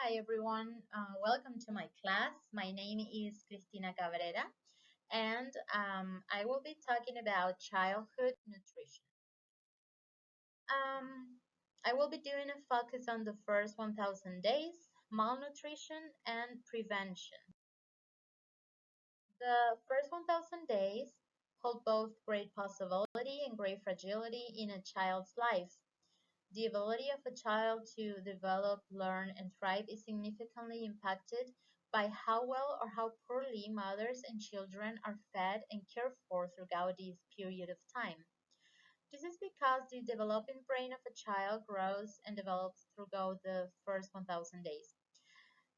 Hi everyone, welcome to my class. My name is Cristina Cabrera, and I will be talking about childhood nutrition. I will be doing a focus on the first 1000 days, malnutrition, and prevention. The first 1000 days hold both great possibility and great fragility in a child's life. The ability of a child to develop, learn, and thrive is significantly impacted by how well or how poorly mothers and children are fed and cared for throughout this period of time. This is because the developing brain of a child grows and develops throughout the first 1000 days.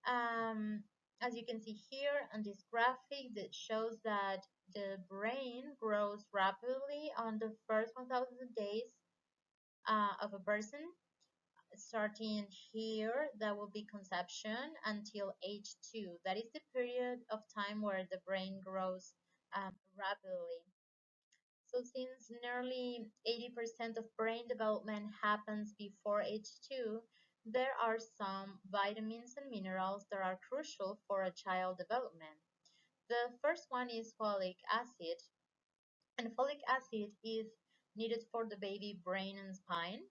Um, as you can see here on this graphic, that shows that the brain grows rapidly on the first 1000 days of a person starting here, that will be conception until age 2. That is the period of time where the brain grows rapidly. So since nearly 80% of brain development happens before age 2, there are some vitamins and minerals that are crucial for a child development. The first one is folic acid, and folic acid is needed for the baby brain and spine,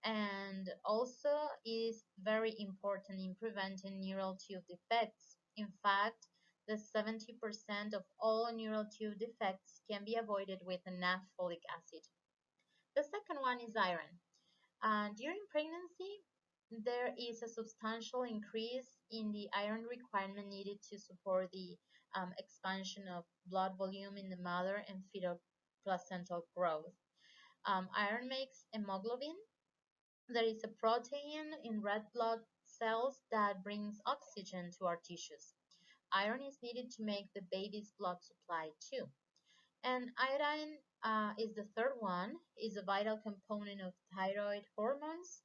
and also is very important in preventing neural tube defects. In fact, the 70% of all neural tube defects can be avoided with enough folic acid. The second one is iron. During pregnancy, there is a substantial increase in the iron requirement needed to support the expansion of blood volume in the mother and fetal placental growth. Iron makes hemoglobin. There is a protein in red blood cells that brings oxygen to our tissues. Iron is needed to make the baby's blood supply too. And iodine is the third one, is a vital component of thyroid hormones.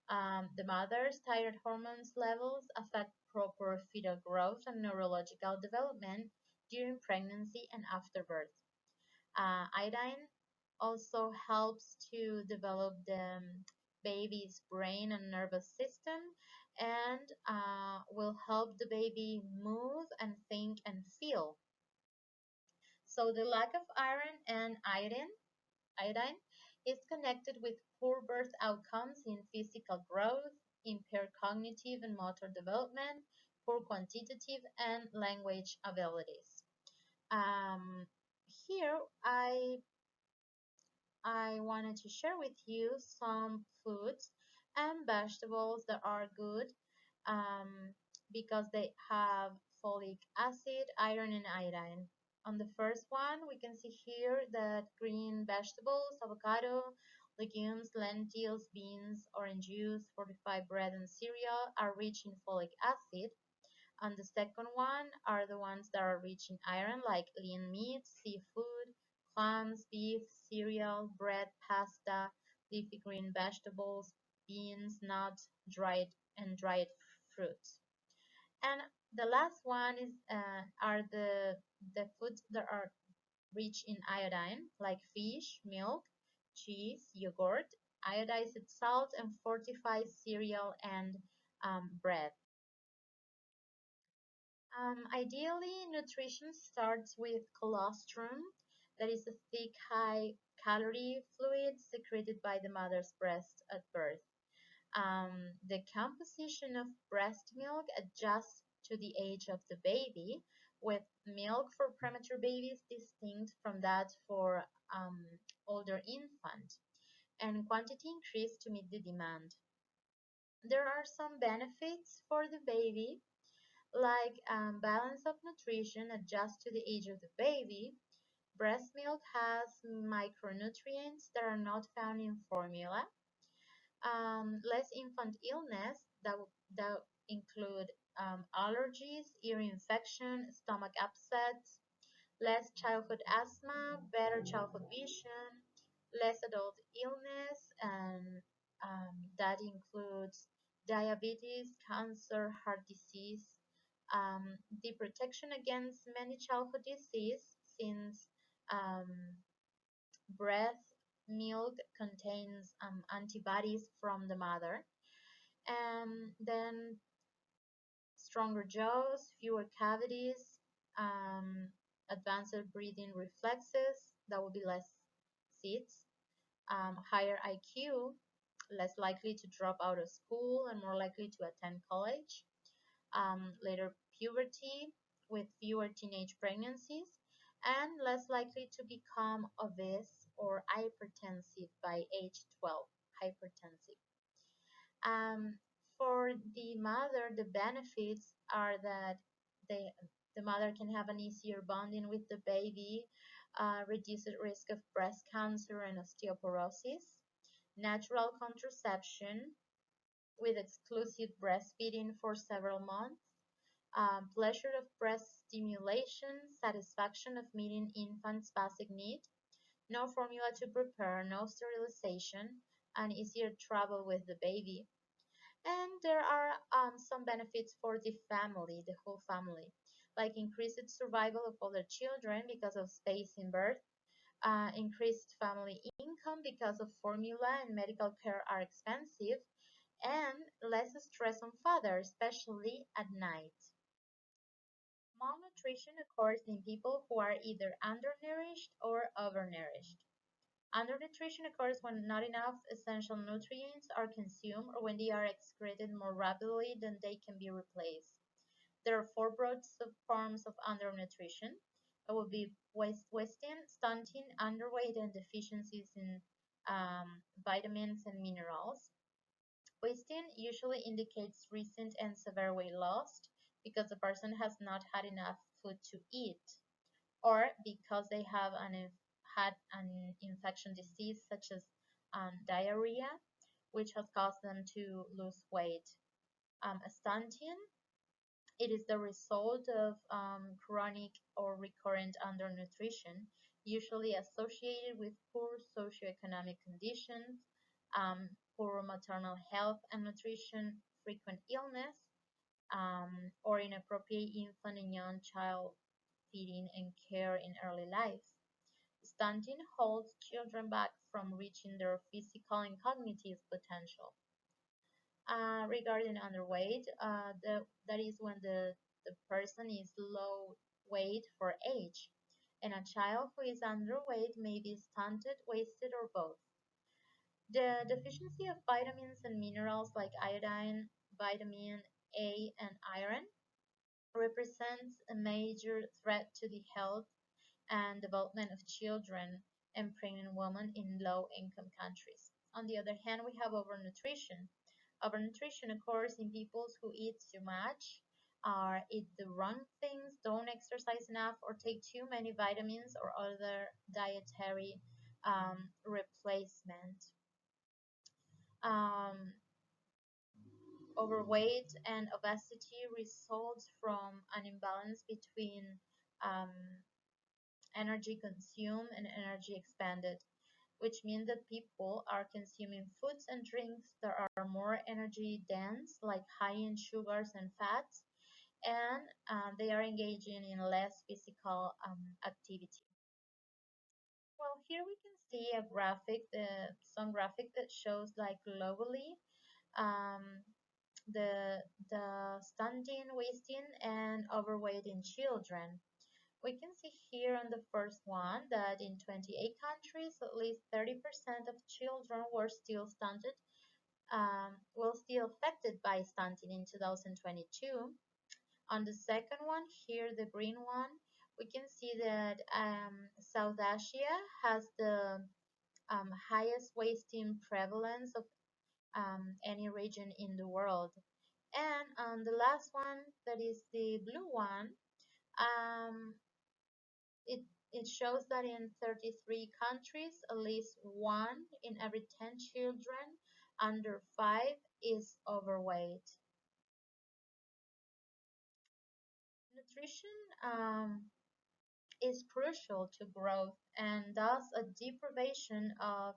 The mother's thyroid hormones levels affect proper fetal growth and neurological development during pregnancy and after birth. Iodine also helps to develop the baby's brain and nervous system, and will help the baby move and think and feel. So the lack of iron and iodine is connected with poor birth outcomes in physical growth, impaired cognitive and motor development, poor quantitative and language abilities. Um, Here I wanted to share with you some foods and vegetables that are good, um, because they have folic acid, iron, and iodine. On the first one, we can see here that green vegetables, avocado, legumes, lentils, beans, orange juice, fortified bread, and cereal are rich in folic acid. On the second one are the ones that are rich in iron, like lean meat, seafood, clams, beef, cereal, bread, pasta, leafy green vegetables, beans, nuts, dried fruits. And the last one is are the foods that are rich in iodine, like fish, milk, cheese, yogurt, iodized salt, and fortified cereal and bread. Ideally, nutrition starts with colostrum, that is a thick, high-calorie fluid secreted by the mother's breast at birth. The composition of breast milk adjusts to the age of the baby, with milk for premature babies distinct from that for older infant, and quantity increased to meet the demand. There are some benefits for the baby, like balance of nutrition adjust to the age of the baby. Breast milk has micronutrients that are not found in formula. Less infant illness that include allergies, ear infection, stomach upsets, less childhood asthma, better childhood vision, less adult illness, and that includes diabetes, cancer, heart disease, the protection against many childhood disease, since um, breast milk contains antibodies from the mother. And then stronger jaws, fewer cavities, um, advanced breathing reflexes, that will be less seats, higher IQ, less likely to drop out of school and more likely to attend college, later puberty with fewer teenage pregnancies, and less likely to become obese or hypertensive by age 12. Hypertensive. Um, for the mother, the benefits are that they, the mother can have an easier bonding with the baby, reduced risk of breast cancer and osteoporosis, natural contraception with exclusive breastfeeding for several months, pleasure of breast stimulation, satisfaction of meeting infant's basic need, no formula to prepare, no sterilization, and easier travel with the baby. And there are some benefits for the family, the whole family, like increased survival of older children because of space in birth, increased family income because of formula and medical care are expensive, and less stress on father, especially at night. Malnutrition occurs in people who are either undernourished or overnourished. Undernutrition occurs when not enough essential nutrients are consumed or when they are excreted more rapidly than they can be replaced. There are four broad forms of undernutrition. It will be wasting, stunting, underweight, and deficiencies in vitamins and minerals. Wasting usually indicates recent and severe weight loss because the person has not had enough food to eat, or because they have had an infection disease such as diarrhea, which has caused them to lose weight. Stunting, it is the result of chronic or recurrent undernutrition, usually associated with poor socioeconomic conditions, poor maternal health and nutrition, frequent illness, or inappropriate infant and young child feeding and care in early life. Stunting holds children back from reaching their physical and cognitive potential. Regarding underweight, that is when the person is low weight for age, and a child who is underweight may be stunted, wasted, or both. The deficiency of vitamins and minerals like iodine, vitamin A, and iron represents a major threat to the health and development of children and pregnant women in low-income countries. On the other hand, we have overnutrition. Overnutrition occurs in people who eat too much, or eat the wrong things, don't exercise enough, or take too many vitamins or other dietary replacement. Um, Overweight and obesity results from an imbalance between um, energy consumed and energy expended, which means that people are consuming foods and drinks that are more energy dense, like high in sugars and fats, and they are engaging in less physical activity. Well, here we can see a graphic, some graphic that shows like globally um, the stunting, wasting, and overweight in children. We can see here on the first one that in 28 countries, at least 30% of children were still stunted, were still affected by stunting in 2022. On the second one, here the green one, we can see that South Asia has the highest wasting prevalence of any region in the world. And on the last one, that is the blue one, um, it, it shows that in 33 countries, at least one in every 10 children under 5 is overweight. Nutrition is crucial to growth, and thus a deprivation of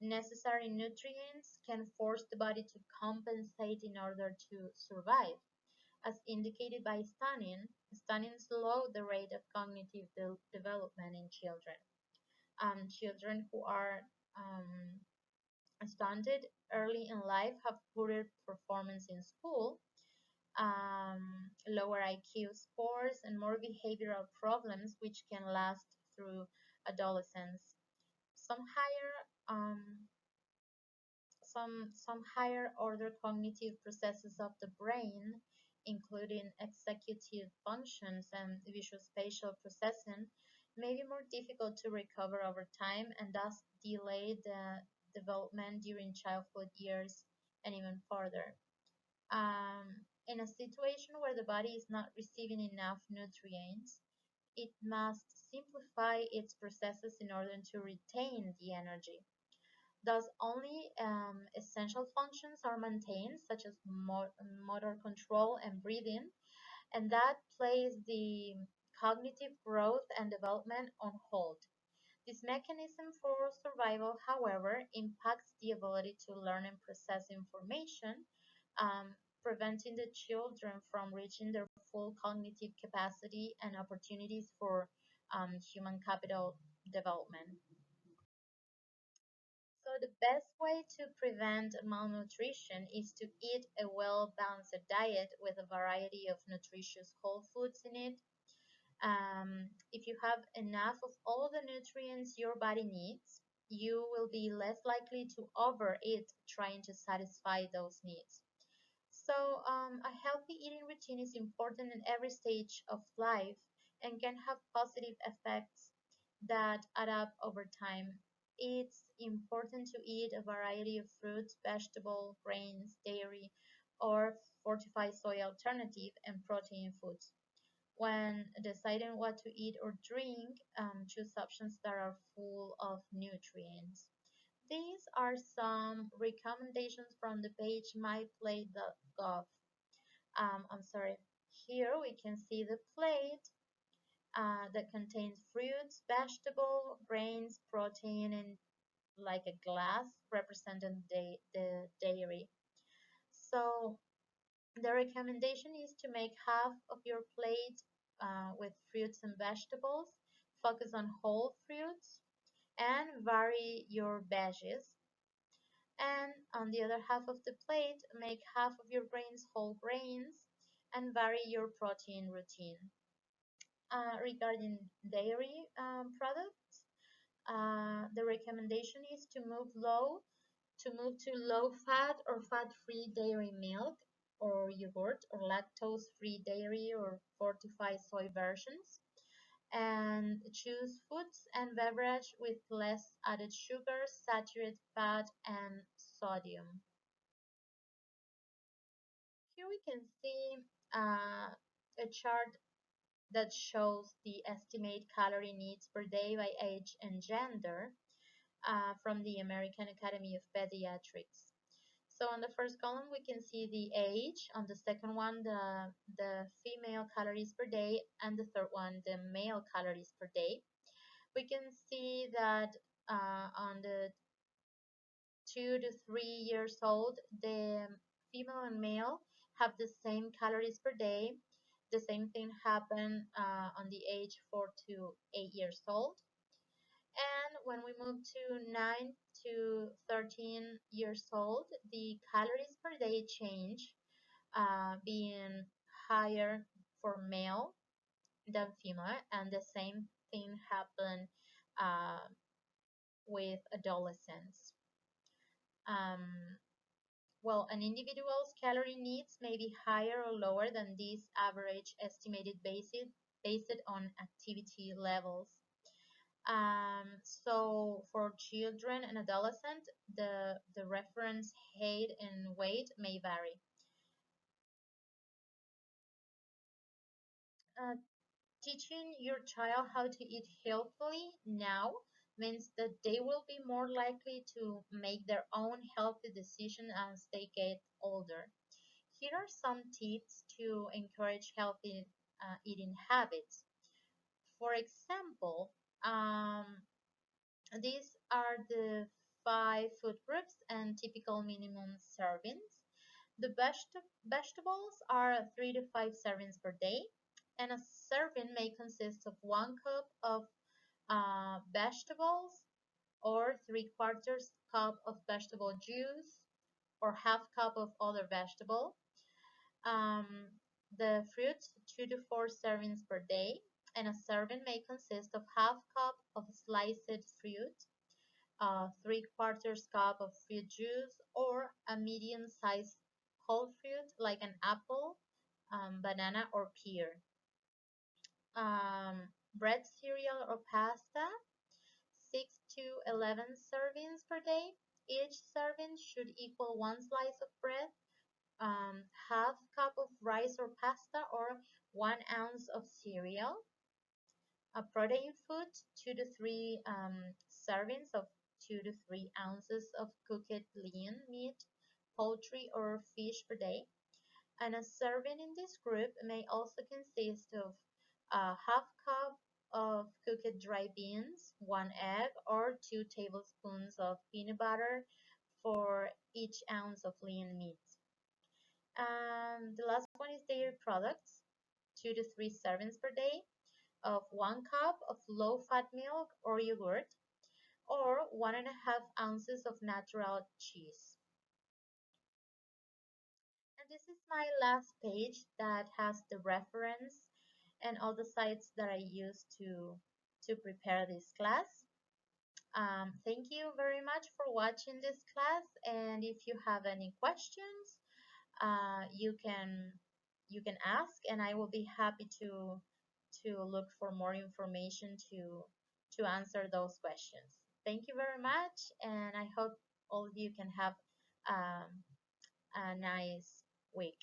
necessary nutrients can force the body to compensate in order to survive. As indicated by stunning, stunning slows the rate of cognitive development in children. Children who are stunted early in life have poorer performance in school, um, lower IQ scores, and more behavioral problems, which can last through adolescence. Some higher some higher order cognitive processes of the brain, including executive functions and visuospatial processing, may be more difficult to recover over time and thus delay the development during childhood years and even further. In a situation where the body is not receiving enough nutrients, it must simplify its processes in order to retain the energy. Thus, only essential functions are maintained, such as motor control and breathing, and that places the cognitive growth and development on hold. This mechanism for survival, however, impacts the ability to learn and process information, preventing the children from reaching their full cognitive capacity and opportunities for human capital development. So the best way to prevent malnutrition is to eat a well-balanced diet with a variety of nutritious whole foods in it. If you have enough of all the nutrients your body needs, you will be less likely to overeat trying to satisfy those needs. So, a healthy eating routine is important in every stage of life and can have positive effects that add up over time. It's important to eat a variety of fruits, vegetables, grains, dairy, or fortified soy alternative and protein foods. When deciding what to eat or drink, choose options that are full of nutrients. These are some recommendations from the page myplate.gov. I'm sorry. Here we can see the plate that contains fruits, vegetable, grains, protein, and like a glass representing the dairy. So the recommendation is to make half of your plate with fruits and vegetables. Focus on whole fruits and vary your veggies. And on the other half of the plate, make half of your grains whole grains and vary your protein routine. Regarding dairy products, the recommendation is to move to low fat or fat-free dairy milk or yogurt or lactose-free dairy or fortified soy versions, and choose foods and beverage with less added sugar, saturated fat, and sodium. Here we can see a chart that shows the estimated calorie needs per day by age and gender from the American Academy of Pediatrics. So on the first column, we can see the age. On the second one, the female calories per day, and the third one, the male calories per day. We can see that on the 2 to 3 years old, the female and male have the same calories per day. The same thing happened on the age 4 to 8 years old. And when we move to 9 to 13 years old, the calories per day change, being higher for male than female, and the same thing happened uh, with adolescents. Um, well, an individual's calorie needs may be higher or lower than this average estimated based on activity levels. So for children and adolescents, the reference height and weight may vary. Uh, Teaching your child how to eat healthily now means that they will be more likely to make their own healthy decisions as they get older. Here are some tips to encourage healthy eating habits. For example, these are the 5 food groups and typical minimum servings. The vegetables are 3 to 5 servings per day, and a serving may consist of 1 cup of vegetables, or 3/4 cup of vegetable juice, or half cup of other vegetable. Um, The fruits 2 to 4 servings per day, and a serving may consist of half cup of sliced fruit, 3/4 cup of fruit juice, or a medium-sized whole fruit like an apple, banana, or pear. Bread, cereal, or pasta, 6 to 11 servings per day. Each serving should equal one slice of bread, half cup of rice or pasta, or 1 ounce of cereal. A protein food, 2 to 3 servings of 2 to 3 ounces of cooked lean meat, poultry, or fish per day. And a serving in this group may also consist of a half cup of cooked dry beans, 1 egg, or 2 tablespoons of peanut butter for each ounce of lean meat. And the last one is dairy products, 2 to 3 servings per day of 1 cup of low-fat milk or yogurt, or 1.5 ounces of natural cheese. And this is my last page that has the reference and all the sites that I used to prepare this class. Thank you very much for watching this class, and if you have any questions, you can ask, and I will be happy to look for more information to answer those questions. Thank you very much, and I hope all of you can have um, a nice week.